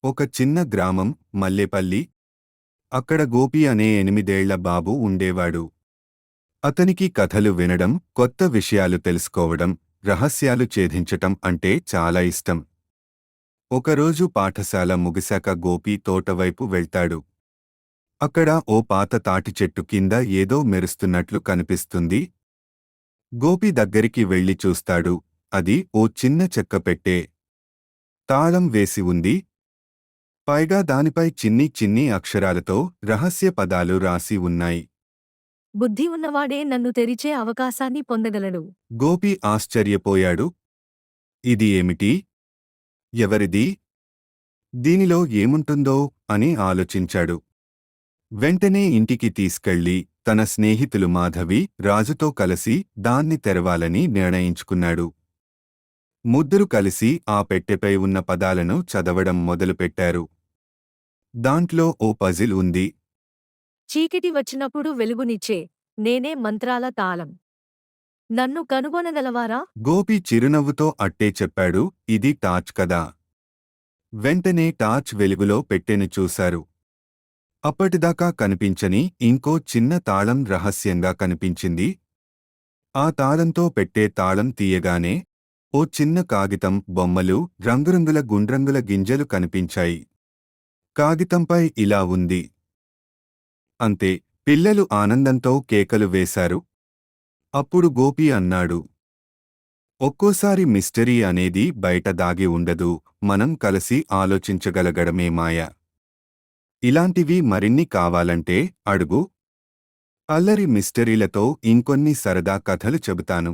ఒక చిన్న గ్రామం, మల్లేపల్లి. అక్కడ గోపి అనే 8 ఏళ్ల బాబు ఉండేవాడు. అతనికి కథలు వినడం, కొత్త విషయాలు తెలుసుకోవడం, రహస్యాలు ఛేదించటం అంటే చాలా ఇష్టం. ఒకరోజు పాఠశాల ముగిశాక గోపి తోటవైపు వెళ్తాడు. అక్కడ ఓ పాత తాటి చెట్టు కింద ఏదో మెరుస్తున్నట్లు కనిపిస్తుంది. గోపి దగ్గరికి వెళ్లి చూస్తాడు. అది ఓ చిన్న చెక్క పెట్టె. తాళం వేసి ఉంది. పైగా దానిపై చిన్ని చిన్ని అక్షరాలతో రహస్య పదాలు రాసి ఉన్నాయి. బుద్ధి ఉన్నవాడే నన్ను తెరిచే అవకాశాన్ని పొందగలడు. గోపి ఆశ్చర్యపోయాడు. ఇది ఏమిటి? ఎవరిది? దీనిలో ఏముంటుందో అని ఆలోచించాడు. వెంటనే ఇంటికి తీసుకెళ్లి తన స్నేహితులు మాధవి, రాజుతో కలిసి దాన్ని తెరవాలని నిర్ణయించుకున్నాడు. ముగ్గురు కలిసి ఆ పెట్టెపై ఉన్న పదాలను చదవడం మొదలుపెట్టారు. దాంట్లో ఓ పజిల్ ఉంది. చీకటి వచ్చినప్పుడు వెలుగునిచ్చే నేనే మంత్రాల తాళం. నన్ను కనుగొనగలవారా? గోపి చిరునవ్వుతో అట్టే చెప్పాడు. ఇది టార్చ్ కదా. వెంటనే టార్చ్ వెలుగులో పెట్టెను చూశారు. అప్పటిదాకా కనిపించని ఇంకో చిన్న తాళం రహస్యంగా కనిపించింది. ఆ తాళంతో పెట్టే తాళం తీయగానే ఓ చిన్న కాగితం, బొమ్మలు, రంగురంగుల గుండ్రంగుల గింజలు కనిపించాయి. కాగితంపై ఇలా ఉంది. అంతే. పిల్లలు ఆనందంతో కేకలు వేశారు. అప్పుడు గోపి అన్నాడు, ఒక్కోసారి మిస్టరీ అనేది బయట దాగి ఉండదు, మనం కలిసి ఆలోచించగలగడమే మాయ. ఇలాంటివి మరిన్ని కావాలంటే అడుగు. అల్లరి మిస్టరీలతో ఇంకొన్ని సరదా కథలు చెబుతాను.